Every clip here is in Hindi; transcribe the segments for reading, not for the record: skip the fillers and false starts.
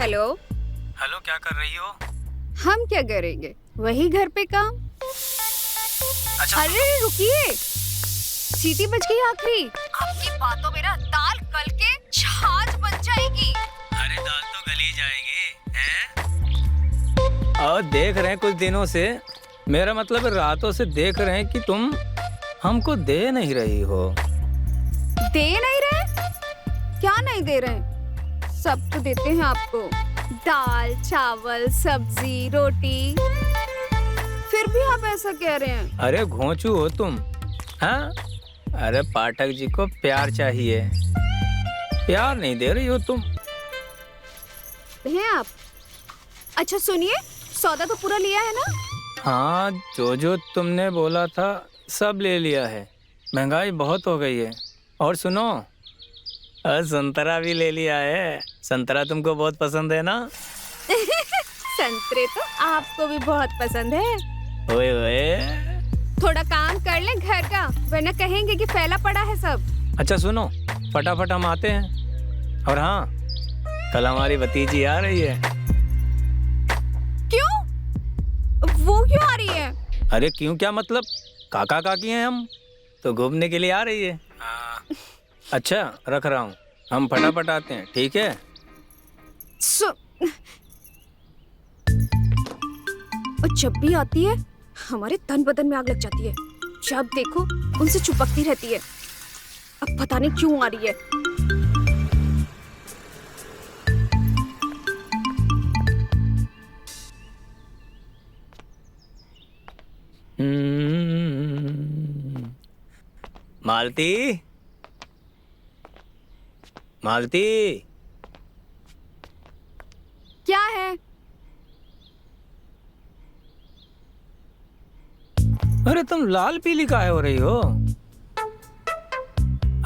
हेलो। हेलो, क्या कर रही हो? हम क्या करेंगे, वही घर पे काम। अच्छा अरे रुकिए, सीटी बज गई आखिरी। आपकी बातों में ना दाल गल के छाछ बन जाएगी। अरे दाल तो गली जाएगी हैं? और देख रहे हैं कुछ दिनों से, मेरा मतलब रातों से देख रहे हैं कि तुम हमको दे नहीं रही हो। दे नहीं रहे? क्या नहीं दे रहे? सब तो देते हैं आपको, दाल चावल सब्जी रोटी, फिर भी आप ऐसा कह रहे हैं। अरे घोंचू हो तुम, हाँ? अरे पाठक जी को प्यार चाहिए, प्यार नहीं दे रही हो तुम। हैं आप? अच्छा सुनिए, सौदा तो पूरा लिया है ना? हाँ, जो तुमने बोला था सब ले लिया है। महंगाई बहुत हो गई है। और सुनो, संतरा भी ले लिया है। संतरा तुमको बहुत पसंद है ना? संतरे तो आपको भी बहुत पसंद है। ओए ओए। थोड़ा काम कर ले घर का, वरना कहेंगे कि फैला पड़ा है सब। अच्छा सुनो, फटाफट हम आते हैं। और हाँ, कल हमारी भतीजी आ रही है। क्यों? वो क्यों आ रही है? अरे क्यों क्या मतलब, काका काकी हैं हम, तो घूमने के लिए आ रही है। अच्छा रख रहा हूँ, हम फटाफट आते हैं, ठीक है? और जब भी आती है हमारे तन बदन में आग लग जाती है। जब देखो उनसे चिपकती रहती है। अब पता नहीं क्यों आ रही है। मालती, मालती। क्या है? अरे तुम लाल पीली काहे हो रही हो?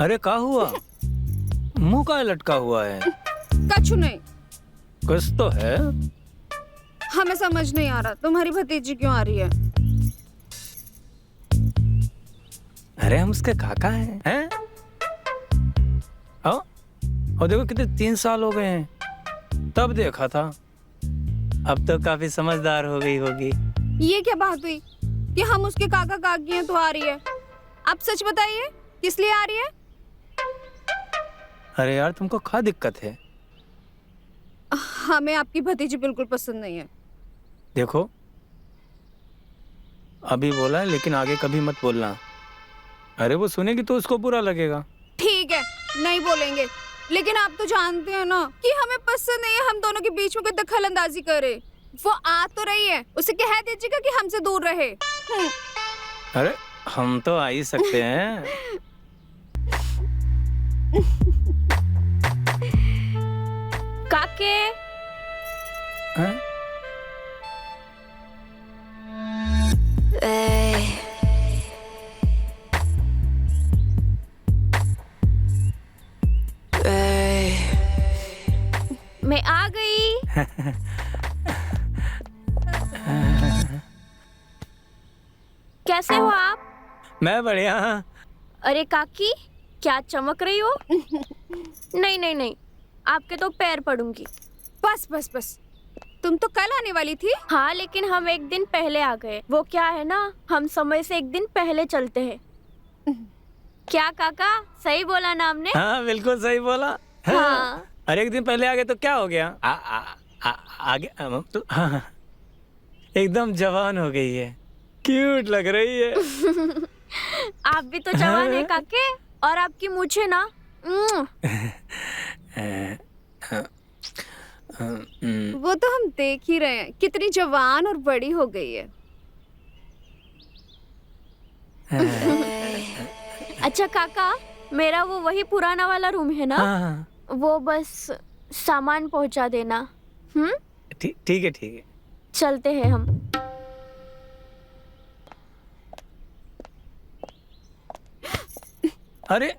अरे क्या हुआ? मुंह का लटका हुआ है? कछु नहीं। कुछ तो है। हमें समझ नहीं आ रहा तुम्हारी भतीजी क्यों आ रही है। अरे हम उसके काका हैं? और देखो कितने 3 साल हो गए हैं, तब देखा था। अब तो काफी समझदार हो गई होगी। ये क्या बात हुई कि हम उसके काका काकी हैं तो आ रही है? आप सच बताइए, किस लिए आ रही है? अरे यार, तुमको क्या दिक्कत है? हमें आपकी भतीजी बिल्कुल पसंद नहीं है। देखो, अभी बोला है, लेकिन आगे कभी मत बोलना। अरे वो सुनेगी तो उसको बुरा लगेगा। ठीक है, नहीं बोलेंगे, लेकिन आप तो जानते हैं ना कि हमें पसंद नहीं है हम दोनों के बीच में कोई दखल अंदाजी करे। वो आ तो रही है, उसे कह दीजिएगा कि हमसे दूर रहे। अरे हम तो आ ही सकते हैं। काके। हैं? मैं आ गई। कैसे हो आप? मैं बढ़िया। अरे काकी, क्या चमक रही हो? नहीं नहीं नहीं, आपके तो पैर पड़ूंगी। बस बस बस, तुम तो कल आने वाली थी। हाँ, लेकिन हम एक दिन पहले आ गए। वो क्या है ना, हम समय से एक दिन पहले चलते हैं। क्या काका, सही बोला ना हमने? हाँ बिल्कुल सही बोला। हाँ। अरे एक दिन पहले आ गए तो क्या हो गया? आगे तो हाँ, एकदम जवान हो गई है, क्यूट लग रही है। आप भी तो जवान है काके, और आपकी मूछें ना। वो तो हम देख ही रहे हैं कितनी जवान और बड़ी हो गई है। अच्छा काका, मेरा वो वही पुराना वाला रूम है ना? हाँ। वो बस सामान पहुंचा देना। ठीक है ठीक है। चलते हैं हम। अरे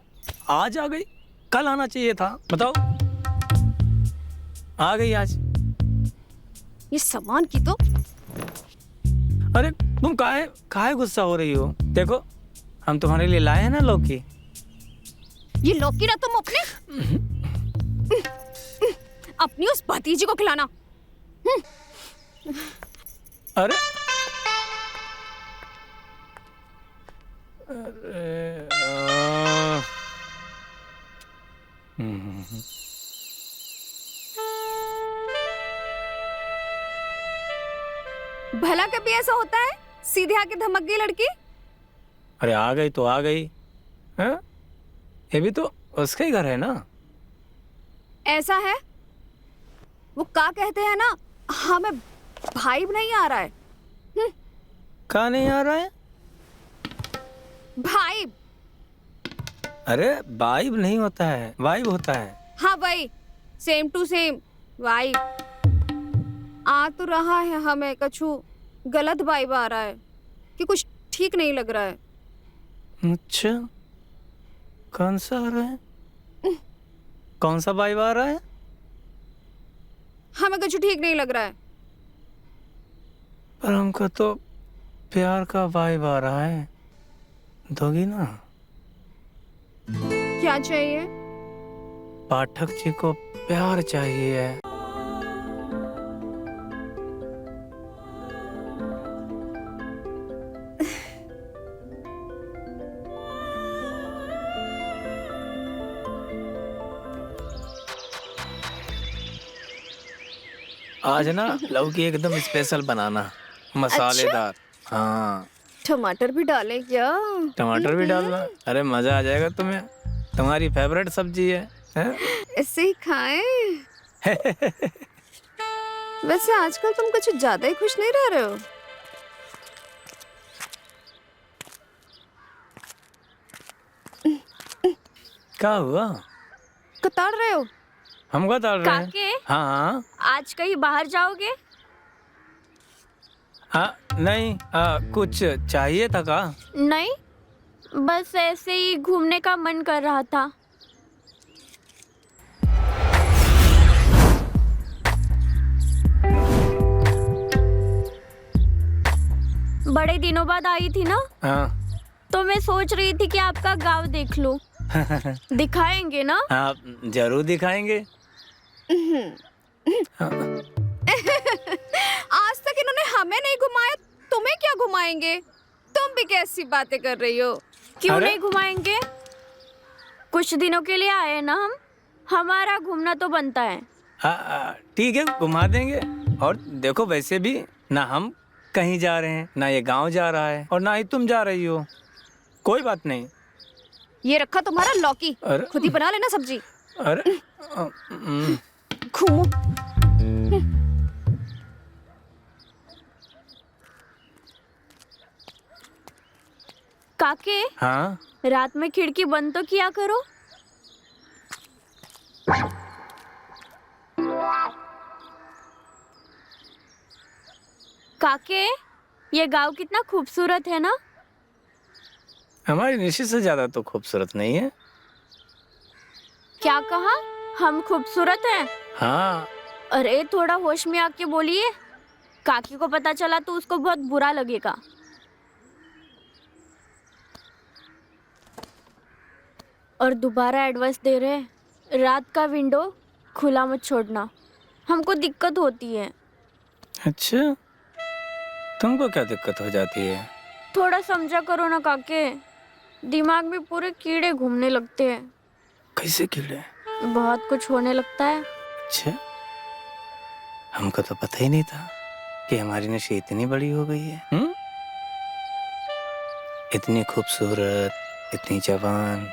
आज आ गई, कल आना चाहिए था। बताओ, आ गई आज। ये सामान की तो। अरे तुम काहे गुस्सा हो रही हो? देखो, हम तुम्हारे लिए लाए हैं ना लौकी। ये लौकी ना तुम अपने अपनी उस भतीजी को खिलाना। अरे अरे भला कभी ऐसा होता है सीधे आके धमक गई लड़की? अरे आ गई तो आ गई। हाँ? ये भी तो उसका ही घर है ना। ऐसा है, वो का कहते हैं ना, हमें भाई नहीं आ रहा है। कहाँ नहीं आ रहा है? भाई। अरे वाइब नहीं होता है, वाइब होता है। हाँ भाई, सेम टू सेम वाइब। आ तो रहा है, हमें कछु गलत वाइब आ रहा है कि कुछ ठीक नहीं लग रहा है। अच्छा, कौन सा आ रहा है? कौन सा वाइब आ रहा है? हमें कुछ ठीक नहीं लग रहा है। पर हमको तो प्यार का वाइब आ रहा है। दोगी ना? क्या चाहिए? पाठक जी को प्यार चाहिए। आज ना लौकी एकदम स्पेशल बनाना, मसालेदार। हाँ, टमाटर भी डाले क्या? टमाटर भी डालना। अरे मजा आ जाएगा तुम्हें, तुम्हारी फेवरेट सब्जी है, हैं? ऐसे ही खाएं। वैसे आजकल तुम कुछ ज्यादा ही खुश नहीं रह रहे हो। क्या हुआ? कतार रहे हो? हमको डाल रहे हैं। काके, हाँ आज कहीं बाहर जाओगे? हाँ, नहीं कुछ चाहिए था का? नहीं, बस ऐसे ही घूमने का मन कर रहा था। बड़े दिनों बाद आई थी ना, हाँ तो मैं सोच रही थी कि आपका गांव देख लूं। दिखाएंगे ना? हाँ जरूर दिखाएंगे। आज तक इन्होंने हमें नहीं घुमाया, तुम्हें क्या घुमाएंगे? तुम भी कैसी बातें कर रही हो? क्यों अरे? नहीं घुमाएंगे? कुछ दिनों के लिए आए ना हम, हमारा घूमना तो बनता है। ठीक है, घुमा देंगे। और देखो, वैसे भी ना हम कहीं जा रहे हैं, ना ये गांव जा रहा है, और ना ही तुम जा रही हो। कोई बात नहीं। ये रखा तुम्हारा लौकी, अरे? खुद ही बना लेना सब्जी। अरे घूमो। काके, हाँ रात में खिड़की बंद तो किया करो। काके, ये गांव कितना खूबसूरत है ना? हमारी निशी से ज्यादा तो खूबसूरत नहीं है। क्या कहा? हम खूबसूरत हैं? हाँ, अरे थोड़ा होश में आके बोलिए, काकी को पता चला तो उसको बहुत बुरा लगेगा। और दोबारा एडवाइस दे रहे हैं, रात का विंडो खुला मत छोड़ना, हमको दिक्कत होती है। अच्छा, तुमको क्या दिक्कत हो जाती है? थोड़ा समझा करो ना काके, दिमाग में पूरे कीड़े घूमने लगते हैं। कैसे कीड़े? बहुत कुछ होने लगता है। अच्छा, हमको तो पता ही नहीं था कि हमारी नशी इतनी बड़ी हो गई है। इतनी खूबसूरत, इतनी जवान।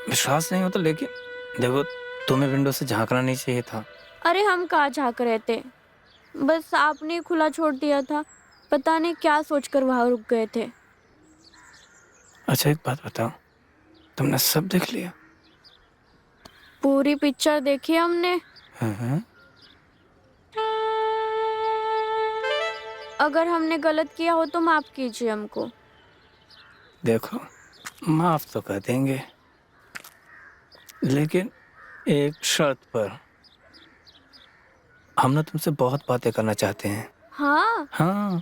विश्वास नहीं होता, लेकिन देखो, तुम्हें विंडो से झांकना नहीं चाहिए था। अरे हम कहाँ झांक रहे थे, बस आपने खुला छोड़ दिया था। पता नहीं क्या सोचकर वहां रुक गए थे। अच्छा, एक बात बताओ, तुमने सब देख लिया? पूरी पिक्चर देखी हमने। हाँ। अगर हमने गलत किया हो तो माफ कीजिए हमको। देखो, माफ तो कर देंगे, लेकिन एक शर्त पर। हम ना तुमसे बहुत बातें करना चाहते हैं। हाँ, हाँ,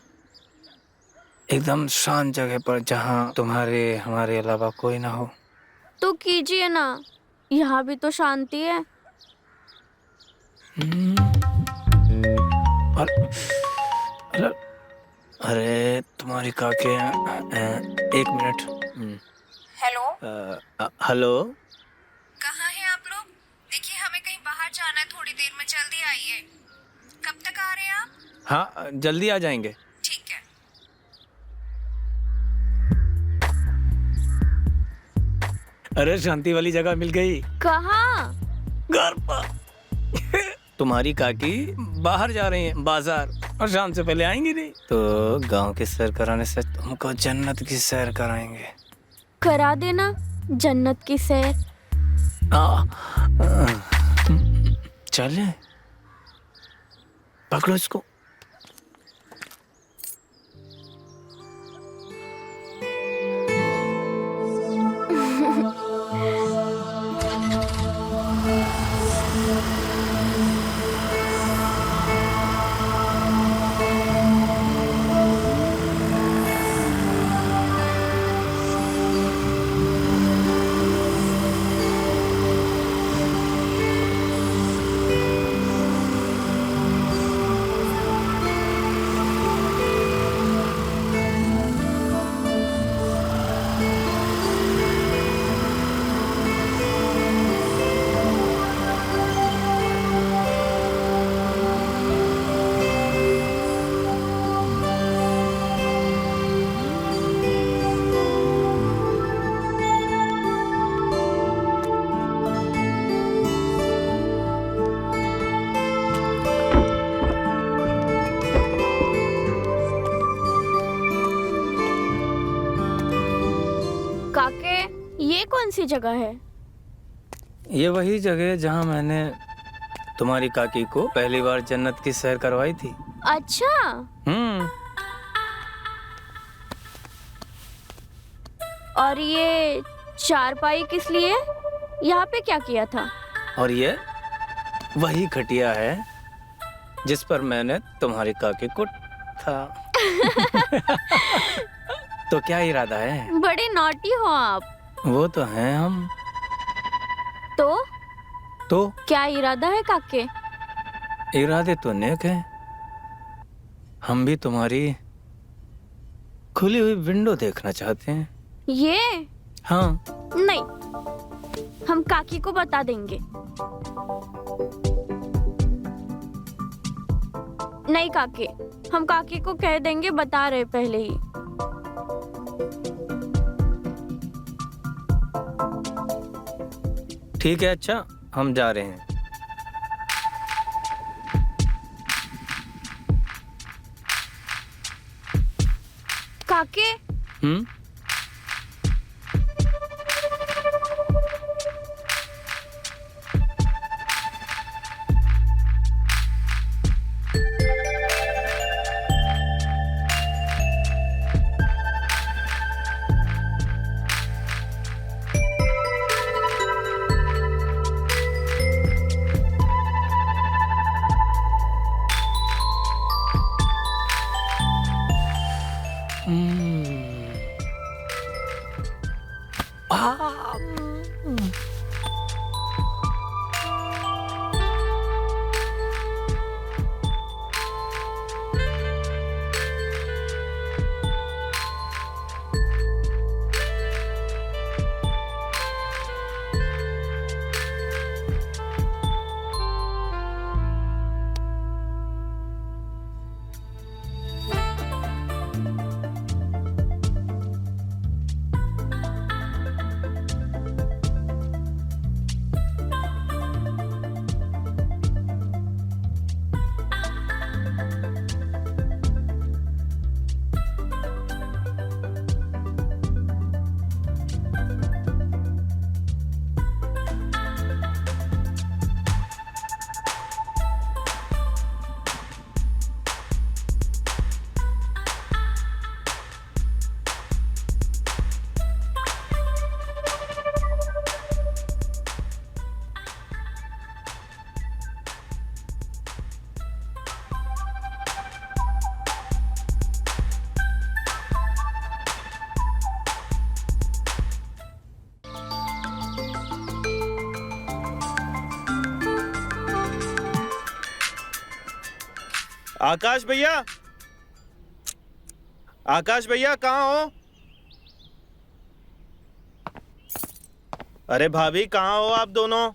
एकदम शांत जगह पर, जहाँ तुम्हारे हमारे अलावा कोई ना हो। तो कीजिए ना। यहाँ भी तो शांति है। अरे अरे अरे, तुम्हारी काके एक मिनट। Hello, hello. कहाँ हैं आप लोग? देखिए हमें कहीं बाहर जाना है, थोड़ी देर में, जल्दी आइए। कब तक आ रहे हैं आप? हाँ, जल्दी आ जाएंगे। ठीक है। अरे, शांति वाली जगह मिल गई। कहाँ? घर पर। तुम्हारी काकी बाहर जा रही हैं, बाजार, और शाम से पहले आएंगी नहीं। तो गांव की सैर कराने से तुमको जन्नत की सैर कराएंगे। करा देना जन्नत की सैर। चले, पकड़ो इसको। काके, ये कौन सी जगह है? ये वही जगह है जहाँ मैंने तुम्हारी काकी को पहली बार जन्नत की सैर करवाई थी। अच्छा, और ये चारपाई किस लिए? यहाँ पे क्या किया था? और ये वही खटिया है जिस पर मैंने तुम्हारी काकी को था। तो क्या इरादा है? बड़े नॉटी हो आप। वो तो हैं हम। तो क्या इरादा है काके? इरादे तो नेक हैं। हम भी तुम्हारी खुली हुई विंडो देखना चाहते हैं। ये हाँ। नहीं, हम काकी को बता देंगे। नहीं काके, हम काकी को कह देंगे, बता रहे पहले ही। ठीक है, अच्छा, हम जा रहे हैं। काके, आकाश भैया, आकाश भैया कहाँ हो? अरे भाभी कहाँ हो आप दोनों?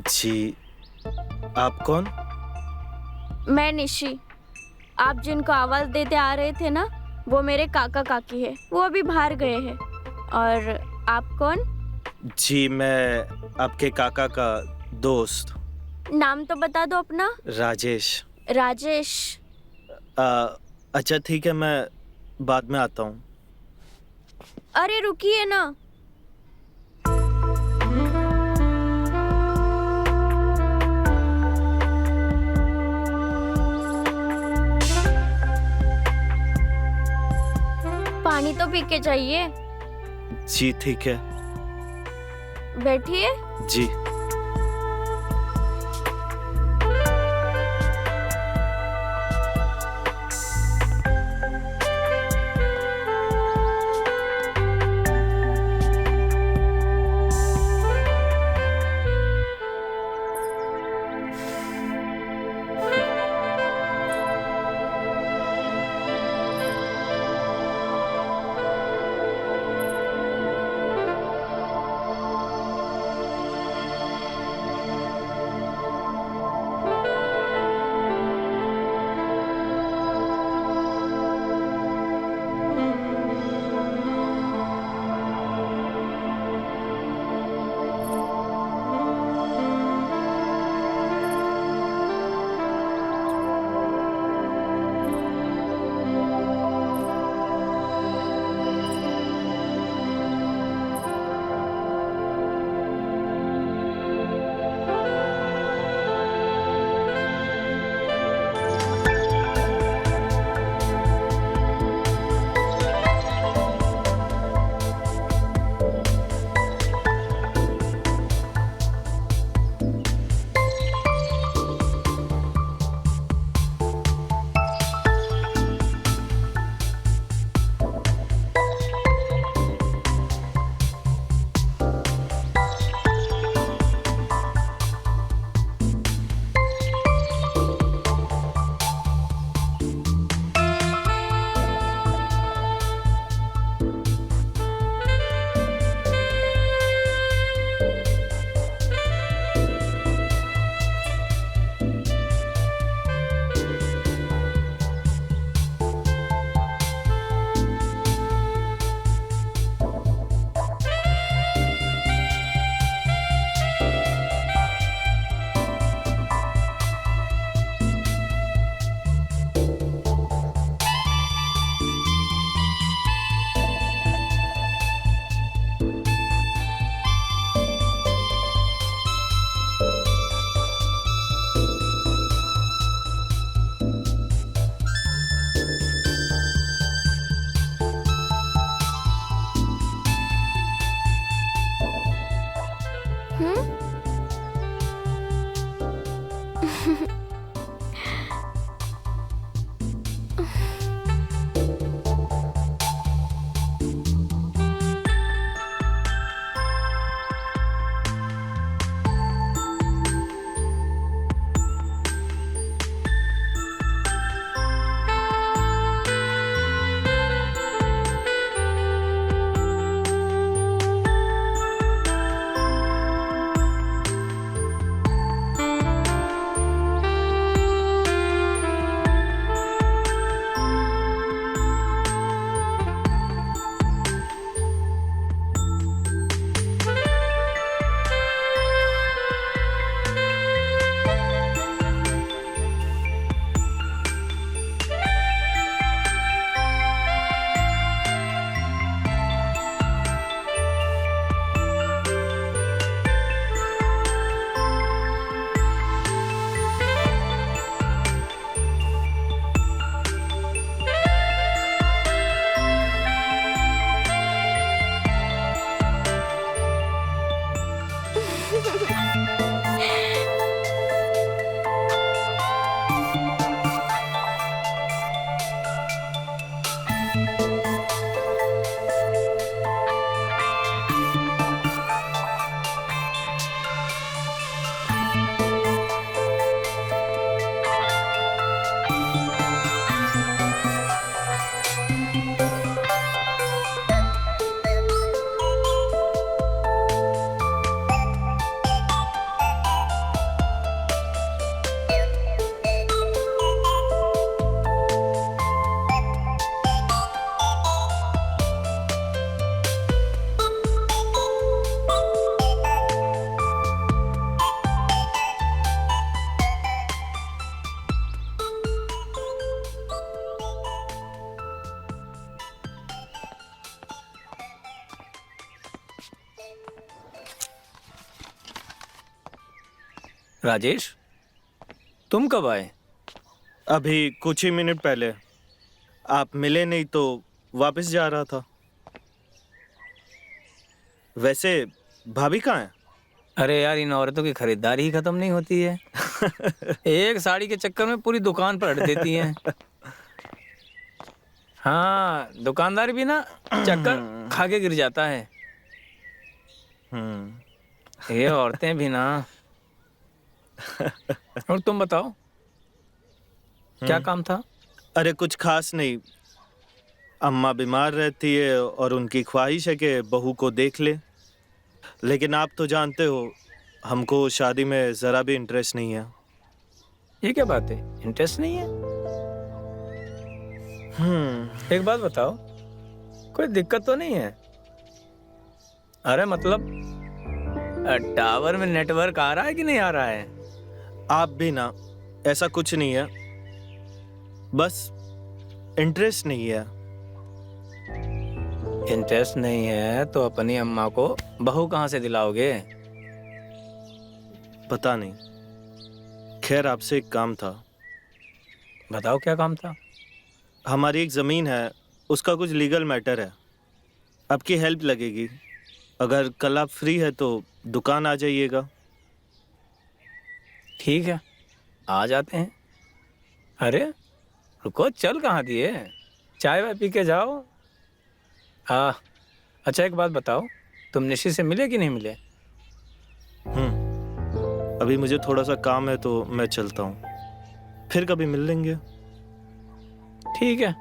जी, आप कौन? मैं निशी। आप जिनको आवाज देते आ रहे थे ना, वो मेरे काका काकी है। वो अभी बाहर गए हैं। और आप कौन? जी, मैं आपके काका का दोस्त नाम तो बता दो अपना। राजेश। राजेश। अच्छा ठीक है, मैं बाद में आता हूँ। अरे रुकिए ना। पानी तो पी के जाइए। जी ठीक है। बैठिए। जी। राजेश, तुम कब आए? अभी कुछ ही मिनट पहले। आप मिले नहीं तो वापस जा रहा था। वैसे भाभी कहाँ है? अरे यार, इन औरतों की खरीदारी ही खत्म नहीं होती है। एक साड़ी के चक्कर में पूरी दुकान पर हट देती हैं। हाँ, दुकानदार भी ना चक्कर खा के गिर जाता है। ये औरतें भी ना। और तुम बताओ, क्या काम था? अरे कुछ खास नहीं। अम्मा बीमार रहती है और उनकी ख्वाहिश है कि बहू को देख ले। लेकिन आप तो जानते हो, हमको शादी में ज़रा भी इंटरेस्ट नहीं है। ये क्या बात है, इंटरेस्ट नहीं है? एक बात बताओ, कोई दिक्कत तो नहीं है? अरे मतलब टावर में नेटवर्क आ रहा है कि नहीं आ रहा है? आप भी ना, ऐसा कुछ नहीं है, बस इंटरेस्ट नहीं है। इंटरेस्ट नहीं है तो अपनी अम्मा को बहू कहाँ से दिलाओगे? पता नहीं। खैर, आपसे एक काम था। बताओ, क्या काम था? हमारी एक ज़मीन है, उसका कुछ लीगल मैटर है। आपकी हेल्प लगेगी। अगर कल आप फ्री है तो दुकान आ जाइएगा। ठीक है, आ जाते हैं। अरे रुको, चल कहाँ दिए? चाय वाय पी के जाओ। अच्छा एक बात बताओ, तुम निशी से मिले कि नहीं मिले? अभी मुझे थोड़ा सा काम है तो मैं चलता हूँ, फिर कभी मिल लेंगे। ठीक है।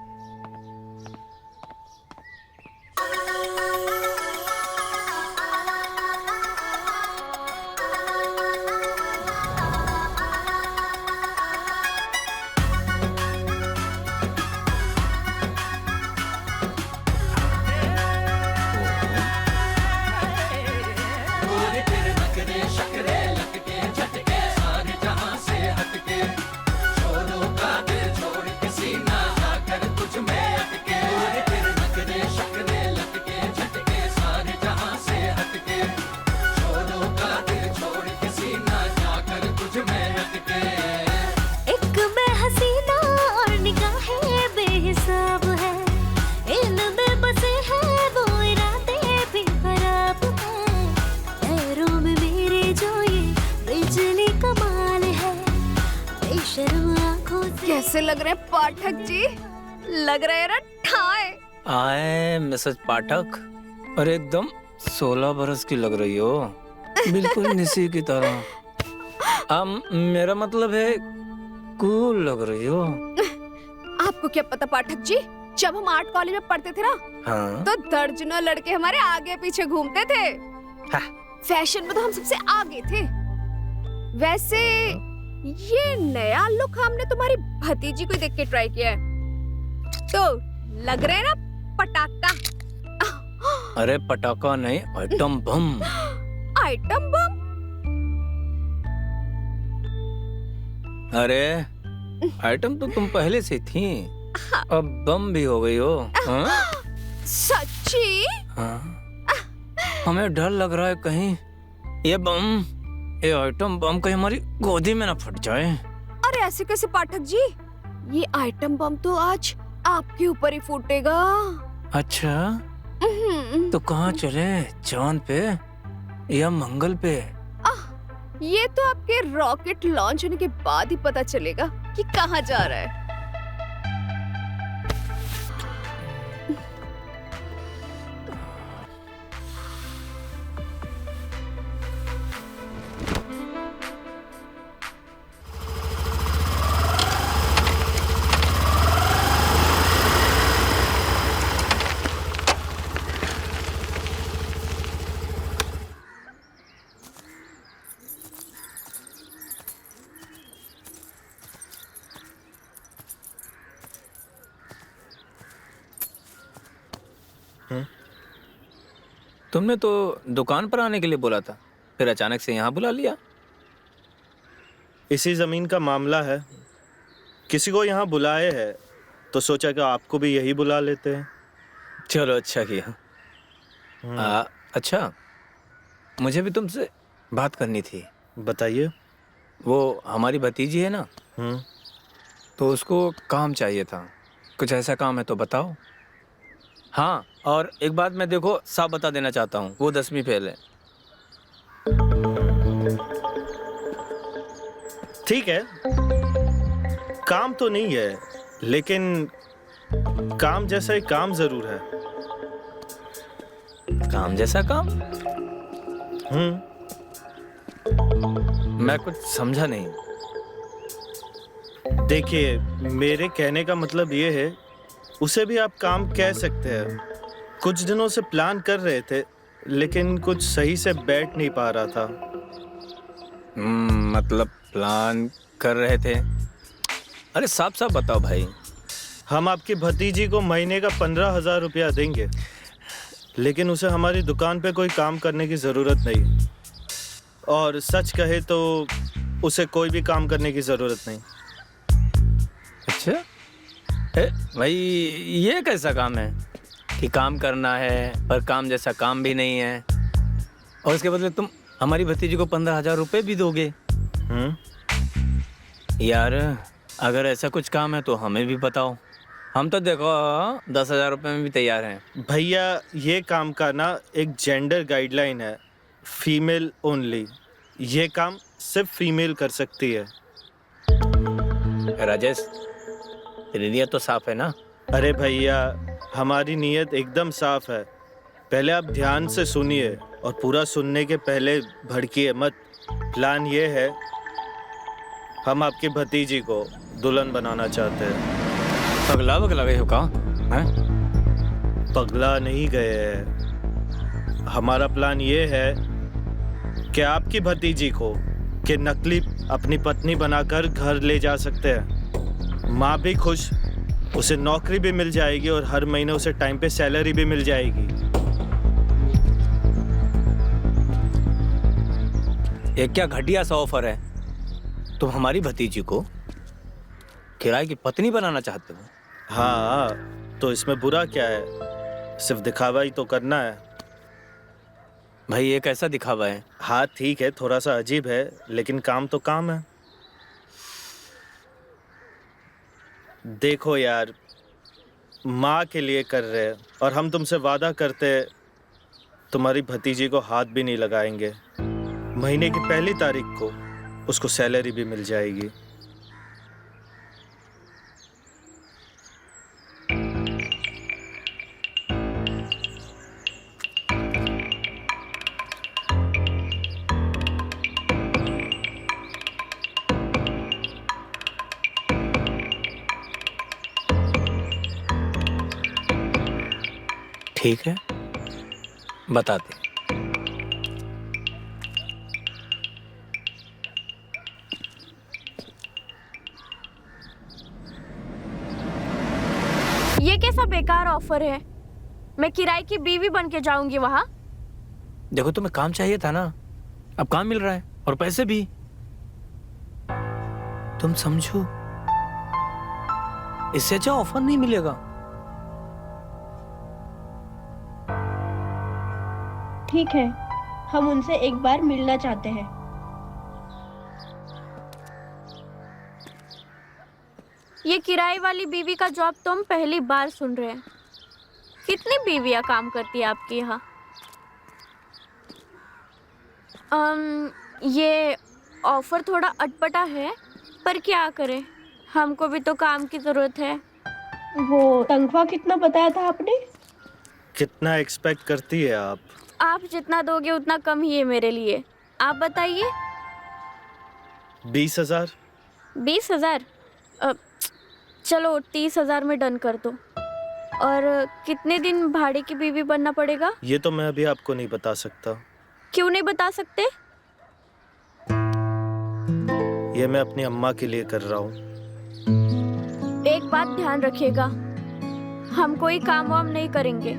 कैसे लग रहे हैं पाठक जी? लग रहे हैं ना ठाए। आए मिसेस पाठक, और एकदम 16 बरस की लग रही हो, बिल्कुल निशी की तरह। मेरा मतलब है कूल लग रही हो। आपको क्या पता पाठक जी, जब हम आर्ट कॉलेज में पढ़ते थे ना, हाँ? तो दर्जनों लड़के हमारे आगे पीछे घूमते थे। हाँ। फैशन में तो हम सबसे आगे थे। वैसे ये नया लुक हमने तुम्हारी भतीजी को देख के ट्राई किया है, तो लग रहे हैं ना पटाखा। अरे पटाखा नहीं, आइटम बम। Item bomb? अरे आइटम तो तुम पहले से थी, अब बम भी हो गई हो। हाँ? सच्ची? हाँ। हमें डर लग रहा है कहीं ये आइटम बम कहीं हमारी गोदी में ना फट जाए। अरे ऐसे कैसे पाठक जी, ये आइटम बम तो आज आपके ऊपर ही फूटेगा। अच्छा, तो कहाँ चले, चांद पे या मंगल पे? ये तो आपके रॉकेट लॉन्च होने के बाद ही पता चलेगा कि कहाँ जा रहा है। तुमने तो दुकान पर आने के लिए बोला था, फिर अचानक से यहाँ बुला लिया। इसी ज़मीन का मामला है, किसी को यहाँ बुलाए है तो सोचा कि आपको भी यही बुला लेते हैं। चलो अच्छा किया। अच्छा, मुझे भी तुमसे बात करनी थी। बताइए। वो हमारी भतीजी है ना, तो उसको काम चाहिए था। कुछ ऐसा काम है तो बताओ। हाँ, और एक बात मैं देखो साफ बता देना चाहता हूँ, वो 10वीं फेल है। ठीक है, काम तो नहीं है, लेकिन काम जैसा एक काम जरूर है। काम जैसा काम? मैं कुछ समझा नहीं। देखिए, मेरे कहने का मतलब ये है, उसे भी आप काम कह सकते हैं। कुछ दिनों से प्लान कर रहे थे, लेकिन कुछ सही से बैठ नहीं पा रहा था। मतलब प्लान कर रहे थे? अरे साफ साफ बताओ भाई। हम आपकी भतीजी को महीने का 15,000 रुपया देंगे, लेकिन उसे हमारी दुकान पे कोई काम करने की ज़रूरत नहीं। और सच कहे तो उसे कोई भी काम करने की ज़रूरत नहीं। अच्छा, भाई ये कैसा काम है कि काम करना है पर काम जैसा काम भी नहीं है, और उसके बदले तुम हमारी भतीजी को 15,000 रुपये भी दोगे? यार, अगर ऐसा कुछ काम है तो हमें भी बताओ, हम तो देखो 10,000 रुपये में भी तैयार हैं। भैया, ये काम का ना एक जेंडर गाइडलाइन है, फीमेल ओनली। ये काम सिर्फ फीमेल कर सकती है। राजेश, तेरी नीयत तो साफ है ना? अरे भैया, हमारी नीयत एकदम साफ है। पहले आप ध्यान से सुनिए, और पूरा सुनने के पहले भड़किए मत। प्लान ये है, हम आपकी भतीजी को दुल्हन बनाना चाहते हैं। पगला वगला गए हो का? हैं? पगला नहीं गए हैं। हमारा प्लान ये है कि आपकी भतीजी को कि नकली अपनी पत्नी बनाकर घर ले जा सकते हैं। माँ भी खुश, उसे नौकरी भी मिल जाएगी और हर महीने उसे टाइम पे सैलरी भी मिल जाएगी। ये क्या घटिया सा ऑफर है? तुम हमारी भतीजी को किराए की पत्नी बनाना चाहते हो? हाँ, तो इसमें बुरा क्या है? सिर्फ दिखावा ही तो करना है। भाई ये कैसा दिखावा है? हाँ ठीक है, थोड़ा सा अजीब है, लेकिन काम तो काम है। देखो यार, माँ के लिए कर रहे हैं, और हम तुमसे वादा करते तुम्हारी भतीजी को हाथ भी नहीं लगाएंगे। महीने की पहली तारीख को उसको सैलरी भी मिल जाएगी। ठीक है, बताते। ये कैसा बेकार ऑफर है? मैं किराए की बीवी बन के जाऊंगी वहां? देखो, तुम्हें काम चाहिए था ना, अब काम मिल रहा है और पैसे भी। तुम समझो, इससे अच्छा ऑफर नहीं मिलेगा। ठीक है, हम उनसे एक बार मिलना चाहते हैं। ये किराए वाली बीवी का जॉब तो हम पहली बार सुन रहे हैं। कितनी बीवियां काम करती है आपके यहाँ? ये ऑफर थोड़ा अटपटा है, पर क्या करें, हमको भी तो काम की जरूरत है। वो तनख्वाह कितना बताया था आपने? कितना एक्सपेक्ट करती है आप? आप जितना दोगे उतना कम ही है मेरे लिए। आप बताइए। 20,000। 20,000? चलो 30,000 में डन कर दो। और कितने दिन भाड़े की बीवी बनना पड़ेगा? ये तो मैं अभी आपको नहीं बता सकता। क्यों नहीं बता सकते? ये मैं अपनी अम्मा के लिए कर रहा हूँ। एक बात ध्यान रखिएगा, हम कोई काम वाम नहीं करेंगे,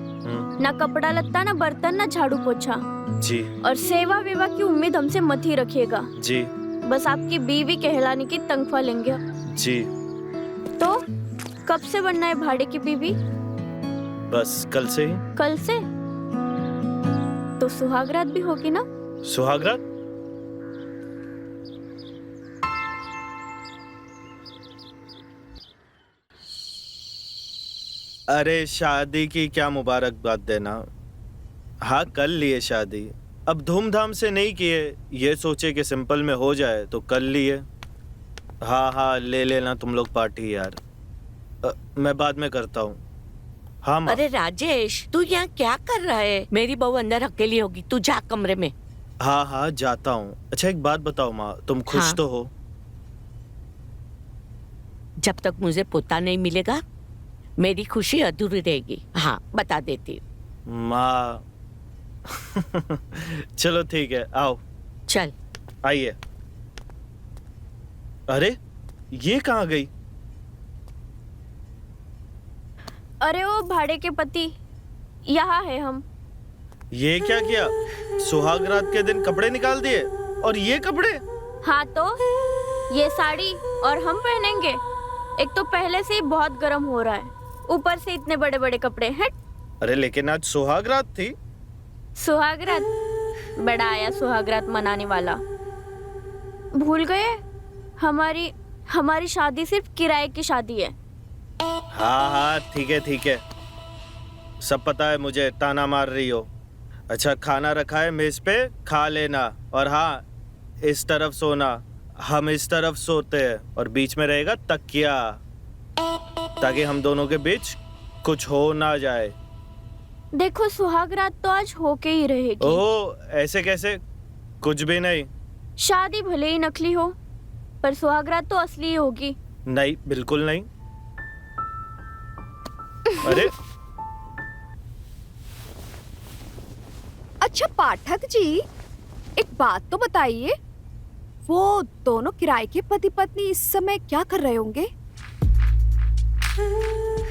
ना कपड़ा लत्ता, ना बर्तन, ना झाड़ू पोछा। जी। और सेवा वेवा की उम्मीद हमसे मत ही रखिएगा। जी। बस आपकी बीवी कहलाने की तनख्वाह लेंगे। जी। तो कब से बनना है भाड़े की बीवी? बस कल से ही। कल से? तो सुहागरात भी होगी ना? सुहागरात? अरे शादी की क्या मुबारकबाद देना। हाँ कर लिए शादी, अब धूमधाम से नहीं किए, ये सोचे कि सिंपल में हो जाए तो कर लिए। हाँ हाँ ले लेना तुम लोग पार्टी यार। मैं बाद में करता हूँ। हाँ माँ। अरे राजेश, तू यहाँ क्या कर रहा है? मेरी बहू अंदर अकेली होगी, तू जा कमरे में। हाँ हाँ जाता हूँ। अच्छा एक बात बताओ माँ, तुम खुश हाँ। तो हो? जब तक मुझे पोता नहीं मिलेगा मेरी खुशी अधूरी रहेगी। हाँ बता देती हूँ। माँ चलो ठीक है, आओ चल। आइए। अरे ये कहाँ गई? अरे वो भाड़े के पति, यहाँ है हम। ये क्या किया? सुहाग रात के दिन कपड़े निकाल दिए, और ये कपड़े? हाँ तो ये साड़ी और हम पहनेंगे। एक तो पहले से ही बहुत गर्म हो रहा है, ऊपर से इतने बड़े बड़े कपड़े। हट। अरे लेकिन आज सुहाग रात थी। सुहागरात? बड़ा आया सुहागरात मनाने वाला। भूल गए? हमारी शादी सिर्फ किराए की शादी है। हाँ हाँ ठीक है ठीक है, सब पता है मुझे, ताना मार रही हो। अच्छा खाना रखा है मेज पे, खा लेना। और हाँ इस तरफ सोना, हम इस तरफ सोते हैं, और बीच में रहेगा तकिया, ताकि हम दोनों के बीच कुछ हो ना जाए। देखो सुहागरात तो आज होके ही रहेगी। ओह ऐसे कैसे? कुछ भी नहीं। शादी भले ही नकली हो, पर सुहागरात तो असली ही होगी। नहीं बिल्कुल नहीं। अरे अच्छा पाठक जी, एक बात तो बताइए, वो दोनों किराए के पति पत्नी इस समय क्या कर रहे होंगे?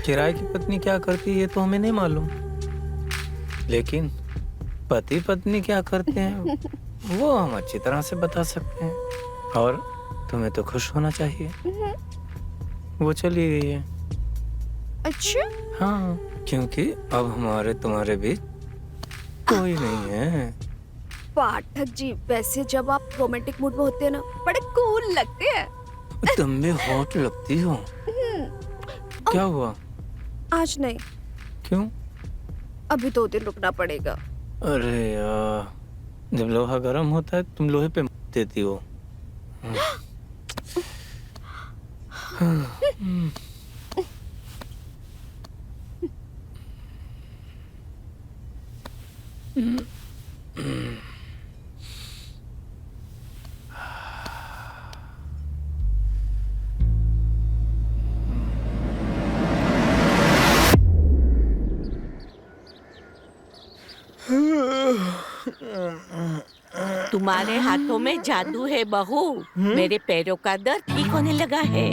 किराए की पत्नी क्या करती है ये तो हमें नहीं मालूम, लेकिन पति पत्नी क्या करते हैं वो हम अच्छी तरह से बता सकते हैं। और तुम्हें तो खुश होना चाहिए, वो चली गई है। अच्छा हाँ, क्योंकि अब हमारे तुम्हारे बीच कोई नहीं है। पाठक जी, वैसे जब आप रोमांटिक मूड में होते हैं ना, बड़े कूल लगते हैं। तुम भी हॉट लगती हो। क्या हुआ? आज नहीं, क्यों? अभी 2 दिन रुकना पड़ेगा। अरे यार, जब लोहा गर्म होता है तुम लोहे पे देती हो। तुम्हारे हाथों में जादू है बहू। मेरे पैरों का दर्द ठीक होने लगा है।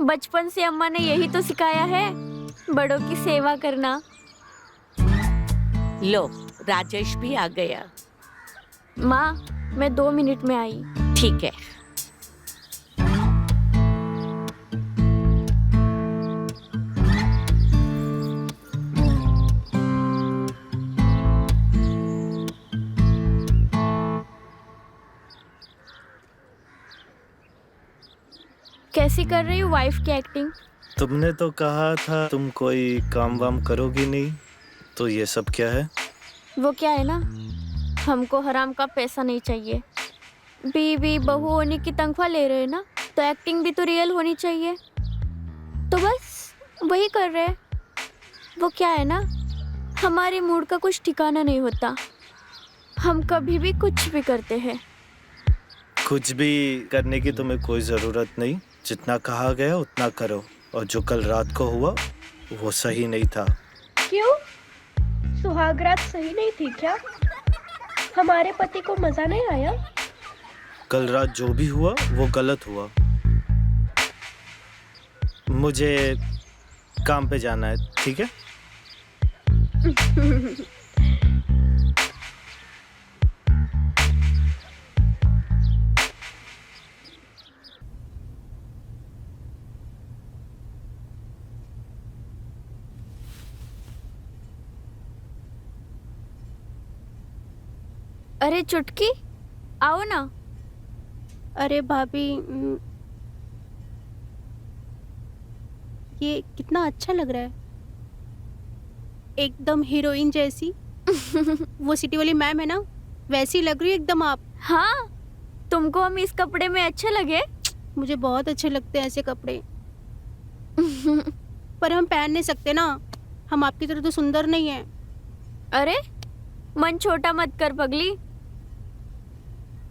बचपन से अम्मा ने यही तो सिखाया है, बड़ों की सेवा करना। लो राजेश भी आ गया। माँ मैं 2 मिनट में आई। ठीक है। कैसी कर रही हूँ वाइफ की एक्टिंग? तुमने तो कहा था तुम कोई काम वाम करोगी नहीं, तो ये सब क्या है? वो क्या है ना, हमको हराम का पैसा नहीं चाहिए। बीवी बहू होने की तनख्वाह ले रहे हैं ना, तो एक्टिंग भी तो रियल होनी चाहिए। तो बस वही कर रहे हैं। वो क्या है ना, हमारे मूड का कुछ ठिकाना नहीं होता, हम कभी भी कुछ भी करते हैं। कुछ भी करने की तुम्हें कोई जरूरत नहीं, जितना कहा गया उतना करो। और जो कल रात को हुआ वो सही नहीं था। क्यों? सुहागरात सही नहीं थी क्या? हमारे पति को मजा नहीं आया? कल रात जो भी हुआ वो गलत हुआ। मुझे काम पे जाना है, ठीक है? अरे चुटकी, आओ ना। अरे भाभी, ये कितना अच्छा लग रहा है, एकदम हीरोइन जैसी। वो सिटी वाली मैम है ना, वैसी लग रही है एकदम आप। हाँ, तुमको हम इस कपड़े में अच्छे लगे? मुझे बहुत अच्छे लगते हैं ऐसे कपड़े, पर हम पहन नहीं सकते ना, हम आपकी तरह तो सुंदर नहीं है। अरे मन छोटा मत कर पगली,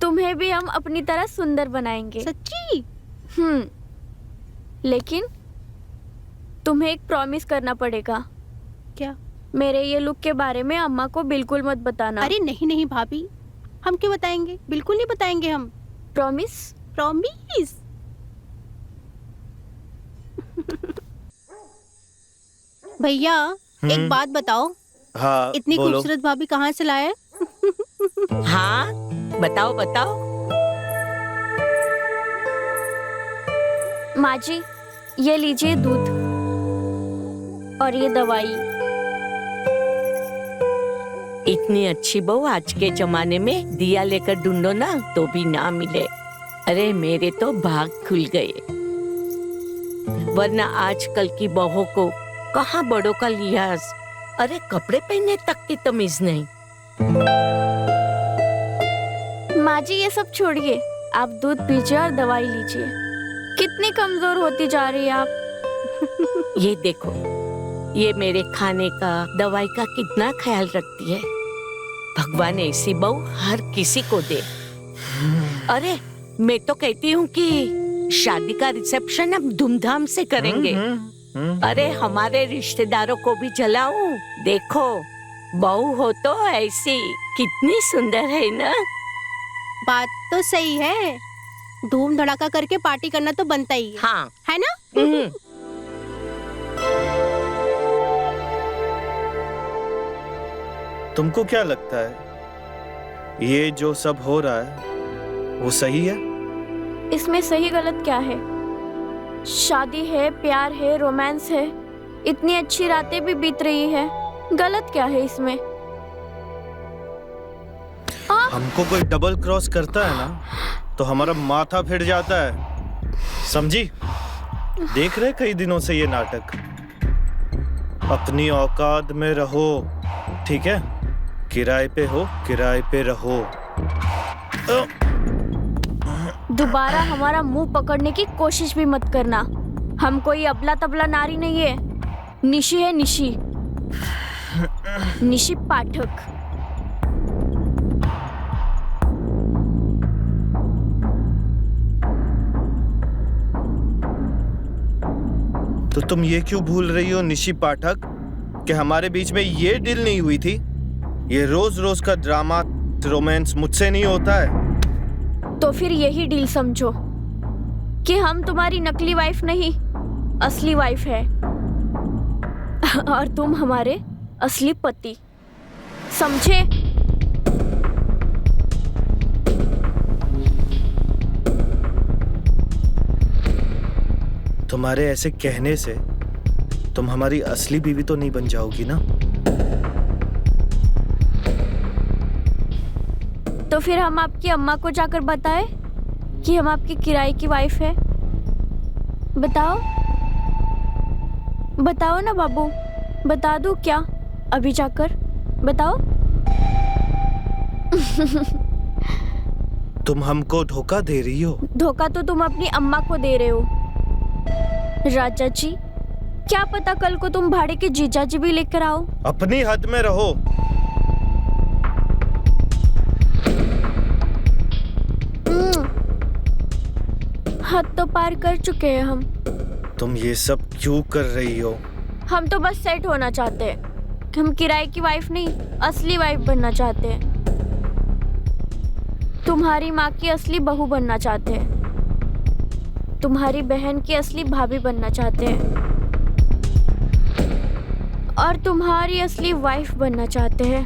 तुम्हें भी हम अपनी तरह सुंदर बनाएंगे। सच्ची? लेकिन तुम्हें एक प्रॉमिस करना पड़ेगा। क्या? मेरे ये लुक के बारे में अम्मा को बिल्कुल मत बताना। अरे नहीं नहीं भाभी, हम क्यों बताएंगे, बिल्कुल नहीं बताएंगे हम। प्रॉमिस? प्रॉमिस। भैया एक बात बताओ, हाँ इतनी बोलो। खूबसूरत भाभी कहाँ से लाए? हाँ बताओ बताओ। माँ जी, ये लीजिए दूध और ये दवाई। इतनी अच्छी बहू आज के जमाने में दिया लेकर ढूंढो ना तो भी ना मिले। अरे मेरे तो भाग खुल गए, वरना आजकल की बहू को कहाँ बड़ों का लिहाज, अरे कपड़े पहनने तक की तमीज नहीं। माँ जी ये सब छोड़िए, आप दूध पीजिए और दवाई लीजिए। कितनी कमजोर होती जा रही है आप। ये देखो, ये मेरे खाने का दवाई का कितना ख्याल रखती है। भगवान ऐसी बहू हर किसी को दे। अरे मैं तो कहती हूँ कि शादी का रिसेप्शन अब धूमधाम से करेंगे। अरे हमारे रिश्तेदारों को भी जलाऊं। देखो बहू हो तो ऐसी कितनी सुंदर है ना। बात तो सही है, धूम धड़ाका करके पार्टी करना तो बनता ही हाँ है ना? तुमको क्या लगता है ये जो सब हो रहा है वो सही है? इसमें सही गलत क्या है? शादी है, प्यार है, रोमांस है, इतनी अच्छी रातें भी बीत रही है, गलत क्या है इसमें? हमको कोई डबल क्रॉस करता है ना तो हमारा माथा फिर जाता है, समझी? देख रहे कई दिनों से ये नाटक। अपनी औकात में रहो, ठीक है? किराए पे हो, किराए पे रहो। दोबारा हमारा मुंह पकड़ने की कोशिश भी मत करना। हम कोई अबला तबला नारी नहीं है। निशी है, निशी, निशी पाठक। तो तुम ये क्यों भूल रही हो निशी पाठक कि हमारे बीच में ये डील नहीं हुई थी? ये रोज रोज का ड्रामा रोमांस मुझसे नहीं होता है। तो फिर यही डील समझो कि हम तुम्हारी नकली वाइफ नहीं, असली वाइफ है और तुम हमारे असली पति, समझे? तुम्हारे ऐसे कहने से तुम हमारी असली बीवी तो नहीं बन जाओगी ना? तो फिर हम आपकी अम्मा को जाकर बताएं कि हम आपकी किराए की वाइफ है? बताओ, बताओ ना बाबू, बता दूं क्या अभी जाकर? बताओ। तुम हमको धोखा दे रही हो। धोखा तो तुम अपनी अम्मा को दे रहे हो राजा जी। क्या पता कल को तुम भाड़े के जीजा जी भी लेकर आओ। अपनी हद में रहो। हद तो पार कर चुके हैं हम। तुम ये सब क्यों कर रही हो? हम तो बस सेट होना चाहते हैं। हम किराए की वाइफ नहीं, असली वाइफ बनना चाहते हैं। तुम्हारी माँ की असली बहू बनना चाहते हैं। तुम्हारी बहन की असली भाभी बनना चाहते हैं और तुम्हारी असली वाइफ बनना चाहते हैं,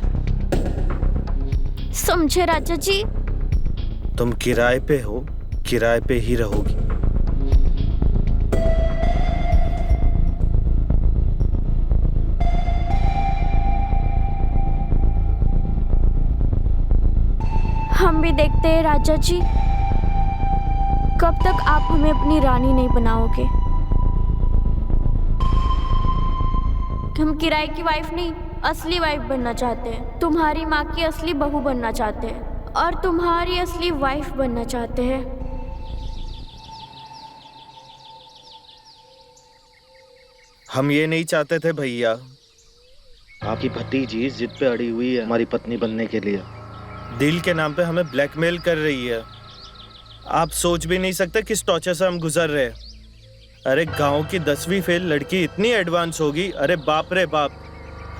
समझे राजा जी? तुम किराए पे हो, किराए पे ही रहोगी। हम भी देखते हैं राजा जी, कब तक आप हमें अपनी रानी नहीं बनाओगे। हम किराए की वाइफ नहीं, असली वाइफ बनना चाहते हैं। तुम्हारी माँ की असली बहू बनना चाहते हैं और तुम्हारी असली वाइफ बनना चाहते हैं। हम ये नहीं चाहते थे भैया। आपकी भतीजी जिद पे अड़ी हुई है हमारी पत्नी बनने के लिए। दिल के नाम पे हमें ब्लैकमेल कर रही है। आप सोच भी नहीं सकते किस टॉर्चर से हम गुजर रहे हैं। अरे गांव की 10वीं फेल लड़की इतनी एडवांस होगी, अरे बाप रे बाप।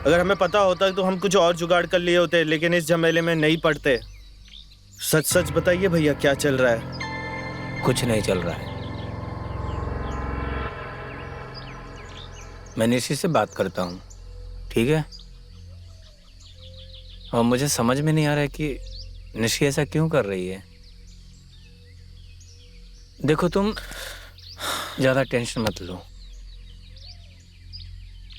अगर हमें पता होता तो हम कुछ और जुगाड़ कर लिए होते, लेकिन इस झमेले में नहीं पड़ते। सच सच बताइए भैया, क्या चल रहा है? कुछ नहीं चल रहा है। मैं निशी से बात करता हूँ, ठीक है? और मुझे समझ में नहीं आ रहा है कि निशी ऐसा क्यों कर रही है। देखो, तुम ज्यादा टेंशन मत लो,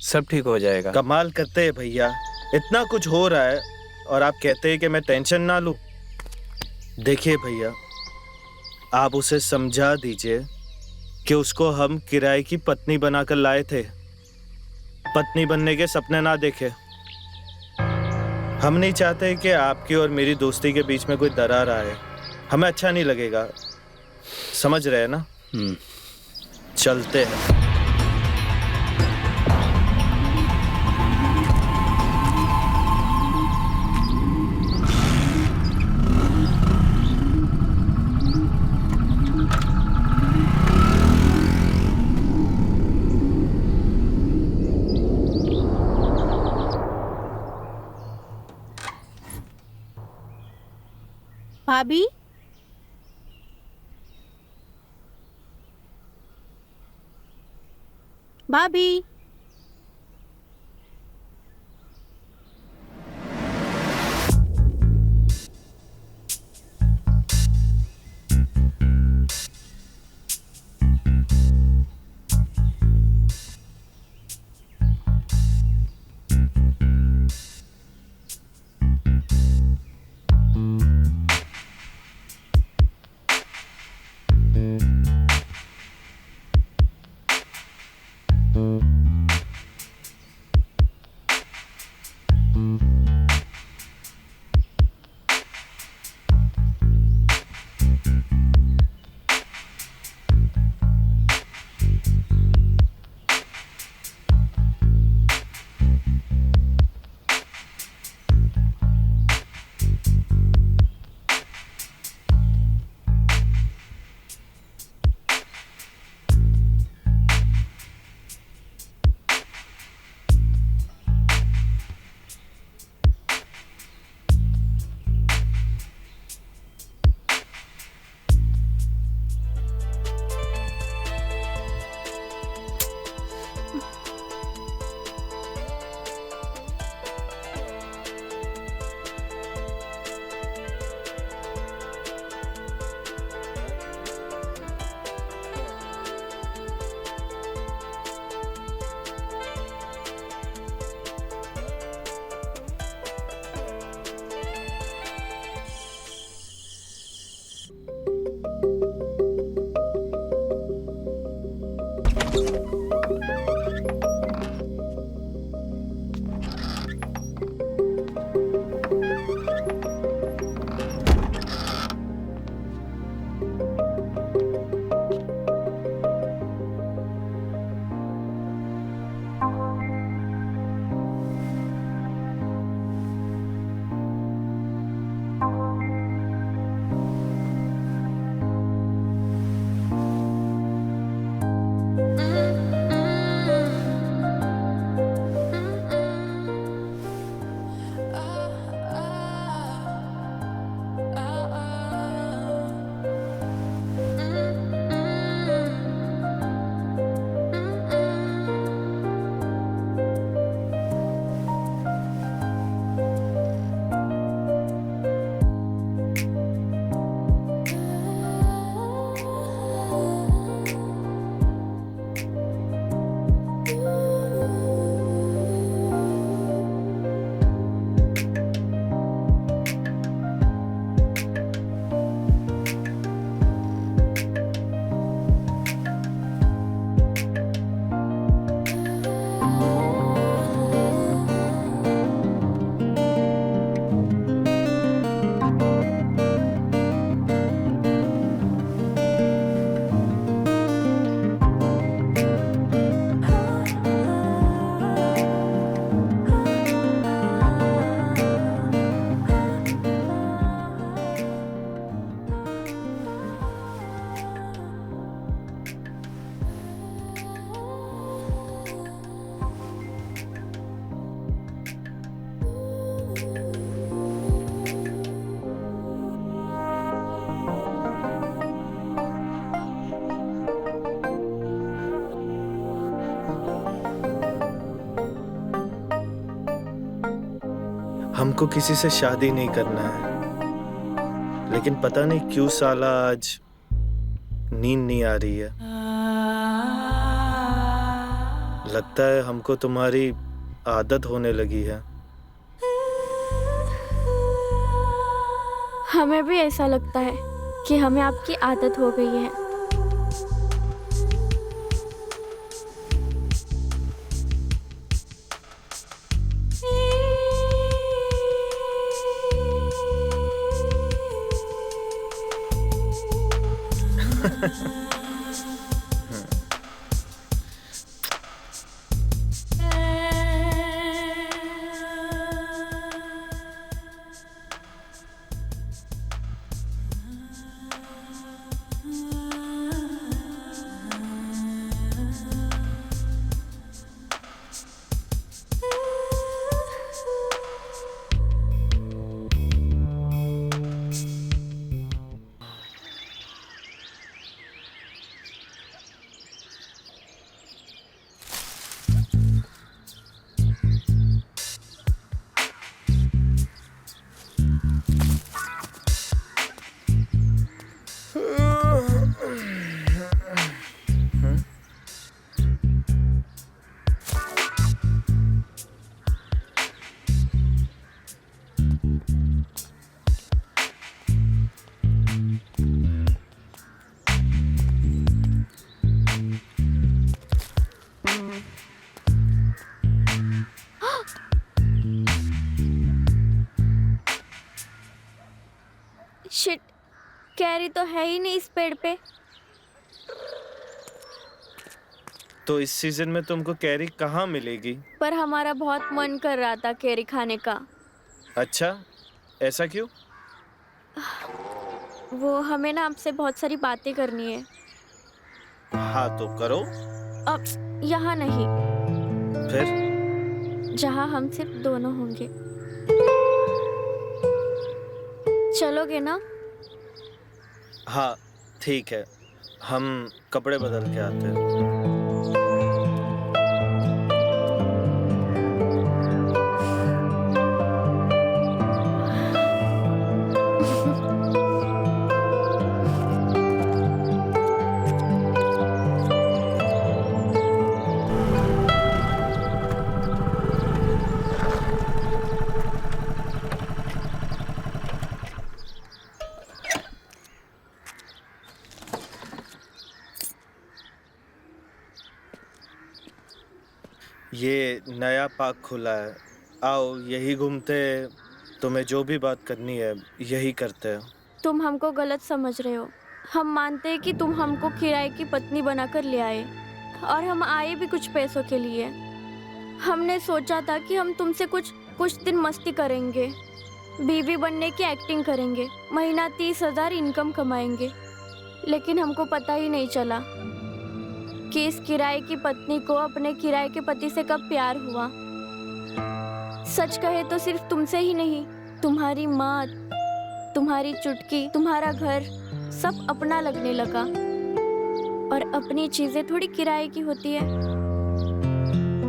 सब ठीक हो जाएगा। कमाल करते हैं भैया, इतना कुछ हो रहा है और आप कहते हैं कि मैं टेंशन ना लूं। देखिए भैया, आप उसे समझा दीजिए कि उसको हम किराए की पत्नी बनाकर लाए थे। पत्नी बनने के सपने ना देखे। हम नहीं चाहते कि आपकी और मेरी दोस्ती के बीच में कोई दरार आए। हमें अच्छा नहीं लगेगा, समझ रहे हैं ना? चलते हैं। भाभी, भाभी, हमको किसी से शादी नहीं करना है, लेकिन पता नहीं क्यों साला आज नींद नहीं आ रही है। लगता है हमको तुम्हारी आदत होने लगी है। हमें भी ऐसा लगता है कि हमें आपकी आदत हो गई है। शिट, कैरी तो है ही नहीं इस पेड़ पे। तो इस सीजन में तुमको कैरी कहाँ मिलेगी? पर हमारा बहुत मन कर रहा था कैरी खाने का। अच्छा, ऐसा क्यों? वो हमें ना आपसे बहुत सारी बातें करनी है। हाँ तो करो। अब यहाँ नहीं, फिर? जहाँ हम सिर्फ दोनों होंगे। चलोगे ना? हाँ ठीक है, हम कपड़े बदल के आते हैं। ये नया पार्क खुला है, आओ यही घूमते, तुम्हें जो भी बात करनी है यही करते हैं। तुम हमको गलत समझ रहे हो। हम मानते हैं कि तुम हमको किराए की पत्नी बनाकर ले आए, और हम आए भी कुछ पैसों के लिए। हमने सोचा था कि हम तुमसे कुछ दिन मस्ती करेंगे, बीवी बनने की एक्टिंग करेंगे, महीना 30,000 इनकम कमाएंगे। लेकिन हमको पता ही नहीं चला कि इस किराए की पत्नी को अपने किराए के पति से कब प्यार हुआ। सच कहे तो सिर्फ तुमसे ही नहीं, तुम्हारी माँ, तुम्हारी चुटकी, तुम्हारा घर सब अपना लगने लगा। और अपनी चीजें थोड़ी किराए की होती है।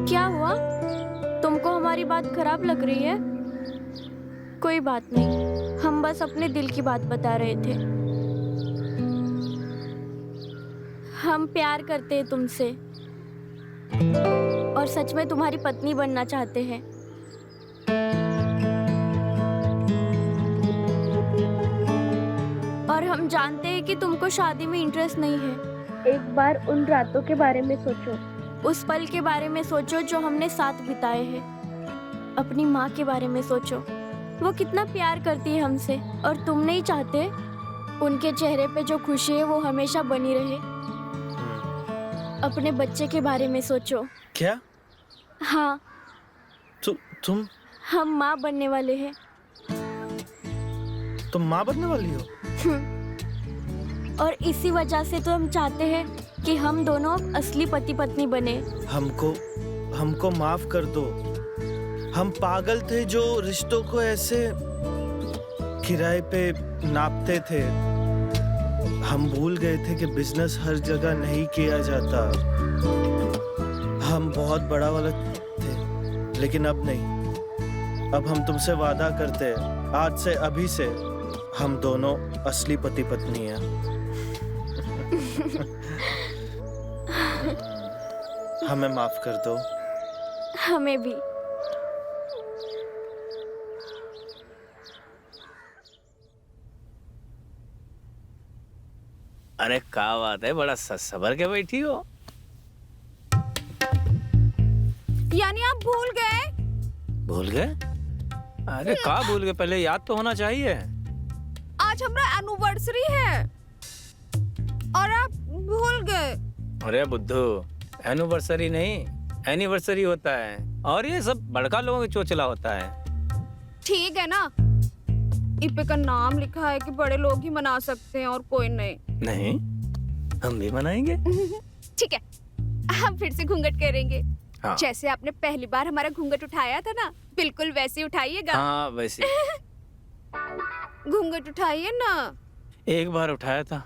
क्या हुआ? तुमको हमारी बात खराब लग रही है? कोई बात नहीं, हम बस अपने दिल की बात बता रहे थे। हम प्यार करते हैं तुमसे, और सच में तुम्हारी पत्नी बनना चाहते हैं। और हम जानते हैं कि तुमको शादी में इंटरेस्ट नहीं है। एक बार उन रातों के बारे में सोचो। उस पल के बारे में सोचो जो हमने साथ बिताए हैं। अपनी माँ के बारे में सोचो, वो कितना प्यार करती है हमसे, और तुम नहीं चाहते उनके चेहरे पे जो खुशी है वो हमेशा बनी रहे। अपने बच्चे के बारे में सोचो। क्या? हाँ, तुम? हम माँ बनने वाले हैं। तुम माँ बनने वाली हो? और इसी वजह से तो हम चाहते हैं कि हम दोनों असली पति पत्नी बने। हमको माफ कर दो। हम पागल थे जो रिश्तों को ऐसे किराए पे नापते थे। हम भूल गए थे कि बिजनेस हर जगह नहीं किया जाता। हम बहुत बड़ा वाला थे, लेकिन अब नहीं। अब हम तुमसे वादा करते हैं, आज से अभी से हम दोनों असली पति पत्नी हैं। हमें माफ कर दो। हमें भी। अरे क्या बात है, बड़ा सबर के बैठी हो। यानी आप भूल गए? भूल गए? अरे का भूल गए, पहले याद तो होना चाहिए। आज हमारा एनिवर्सरी है और आप भूल गए। अरे बुद्धू, एनिवर्सरी नहीं एनिवर्सरी होता है, और ये सब बड़का लोगों की चोचला होता है। ठीक है ना, इस पे का नाम लिखा है कि बड़े लोग ही मना सकते हैं और कोई नहीं। नहीं, हम भी मनाएंगे। ठीक है, हम फिर से घूंघट करेंगे। हाँ। जैसे आपने पहली बार हमारा घूंघट उठाया था ना, बिल्कुल वैसे ही उठाइएगा। हाँ वैसे। घूंघट उठाइए ना। एक बार उठाया था,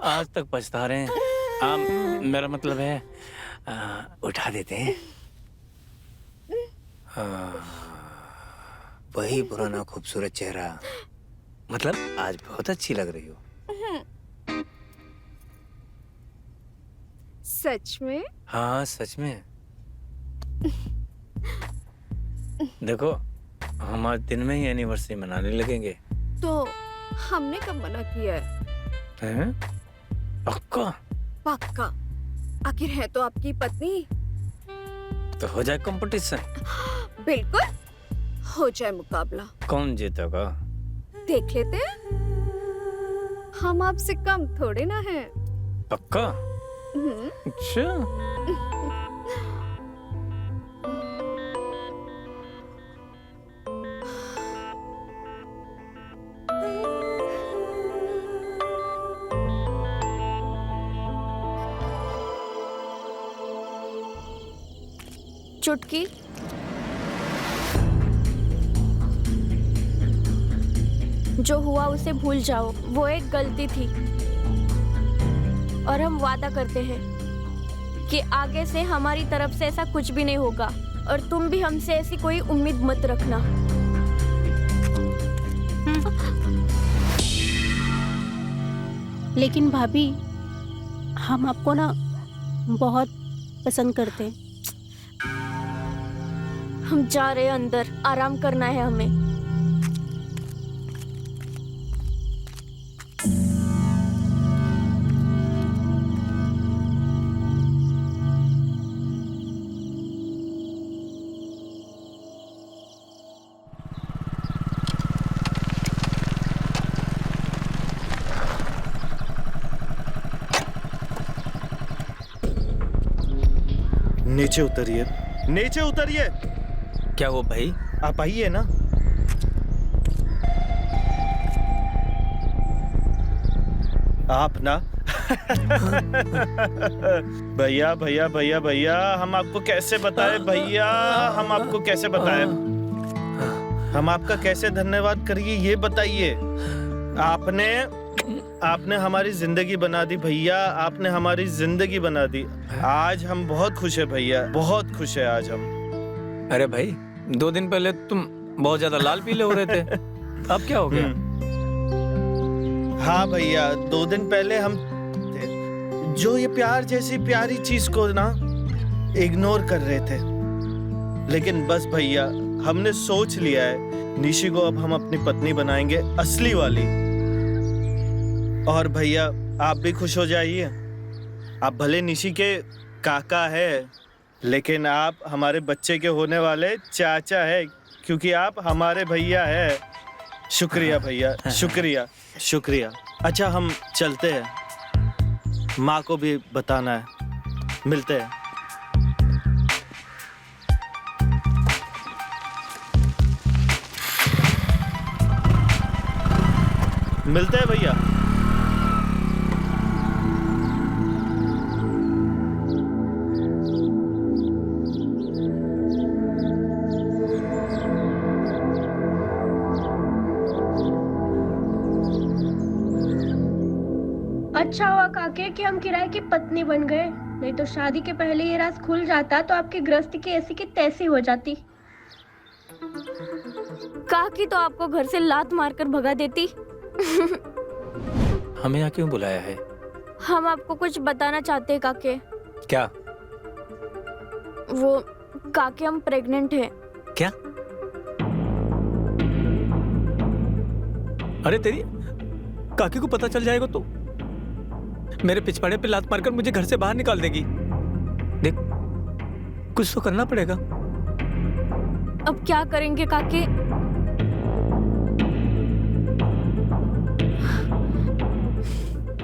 आज तक पछता रहे हैं। मेरा मतलब है उठा देते हैं। वही पुराना खूबसूरत चेहरा, मतलब आज बहुत अच्छी लग रही हो। सच में? हाँ सच में। देखो, हम आज दिन में ही एनिवर्सरी मनाने लगेंगे। तो हमने कब मना किया है? हैं? पक्का? पक्का। आखिर है तो आपकी पत्नी। तो हो जाए कंपटीशन। बिल्कुल हो जाए मुकाबला। कौन जीतेगा? देख लेते हैं, हम आपसे कम थोड़े ना हैं। पक्का? अच्छा। चुटकी। जो हुआ उसे भूल जाओ, वो एक गलती थी। और हम वादा करते हैं कि आगे से हमारी तरफ से ऐसा कुछ भी नहीं होगा, और तुम भी हमसे ऐसी कोई उम्मीद मत रखना। लेकिन भाभी, हम आपको ना बहुत पसंद करते हैं। हम जा रहे हैं अंदर, आराम करना है हमें। नीचे उतरिए, नीचे उतरिए। क्या वो भाई? आप आइए ना। आप ना। भैया भैया भैया भैया, हम आपको कैसे बताएं भैया, हम आपको कैसे बताएं, हम आपका कैसे धन्यवाद करिए ये बताइए। आपने हमारी जिंदगी बना दी भैया, आपने हमारी जिंदगी बना दी। आज हम बहुत खुश है भैया, बहुत खुश है आज हम। अरे भाई, 2 दिन पहले तुम बहुत ज्यादा लाल पीले हो रहे थे, अब क्या हो गया? हाँ भैया, 2 दिन पहले हम जो ये प्यार जैसी प्यारी चीज को ना इग्नोर कर रहे थे, लेकिन बस भैया हमने सोच लिया है, निशी को अब हम अपनी पत्नी बनाएंगे, असली वाली। और भैया आप भी खुश हो जाइए, आप भले निशी के काका है, लेकिन आप हमारे बच्चे के होने वाले चाचा है, क्योंकि आप हमारे भैया है। शुक्रिया भैया, शुक्रिया शुक्रिया। अच्छा हम चलते हैं, माँ को भी बताना है। मिलते हैं। मिलते हैं भैया। अच्छा हुआ काके कि हम किराए की पत्नी बन गए, नहीं तो शादी के पहले ये राज खुल जाता तो आपकी गृहस्थी की ऐसी की तैसी हो जाती। काकी तो आपको घर से लात मारकर भगा देती। हमें यहाँ क्यों बुलाया है? हम आपको कुछ बताना चाहते हैं काके। क्या? वो काके, हम प्रेग्नेंट हैं। क्या? अरे तेरी काकी को पता चल जाएगा तो मेरे पिछवाड़े पे लात मारकर मुझे घर से बाहर निकाल देगी। देख, कुछ तो करना पड़ेगा। अब क्या करेंगे काके?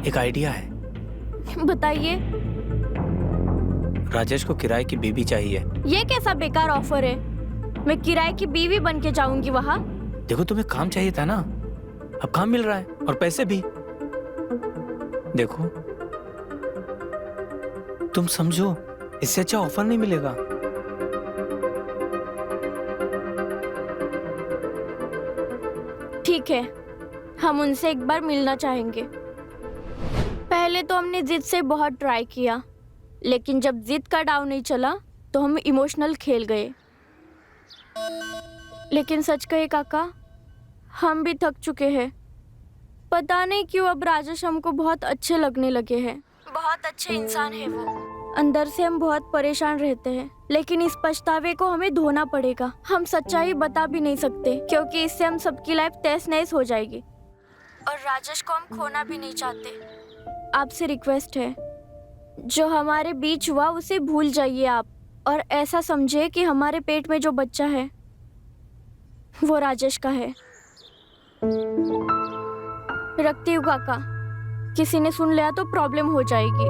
एक आइडिया है। बताइए। राजेश को किराए की बीवी चाहिए। ये कैसा बेकार ऑफर है? मैं किराए की बीवी बन के जाऊंगी वहाँ? देखो, तुम्हें काम चाहिए था ना, अब काम मिल रहा है और पैसे भी। देखो, तुम समझो, इससे अच्छा ऑफर नहीं मिलेगा। ठीक है, हम उनसे एक बार मिलना चाहेंगे। पहले तो हमने जिद से बहुत ट्राई किया, लेकिन जब जिद का दांव नहीं चला तो हम इमोशनल खेल गए। लेकिन सच कहे काका, हम भी थक चुके हैं। पता नहीं क्यों अब राजेश हमको बहुत अच्छे लगने लगे हैं। बहुत अच्छे इंसान है वो। अंदर से हम बहुत परेशान रहते हैं, लेकिन इस पछतावे को हमें धोना पड़ेगा। हम सच्चाई बता भी नहीं सकते, क्योंकि इससे हम सबकी लाइफ तहस नहस हो जाएगी। और राजेश को हम खोना भी नहीं चाहते। आपसे रिक्वेस्ट है, जो हमारे बीच हुआ उसे भूल जाइए आप, और ऐसा समझे कि हमारे पेट में जो बच्चा है वो राजेश का है। रखती हूँ काका, किसी ने सुन लिया तो प्रॉब्लम हो जाएगी।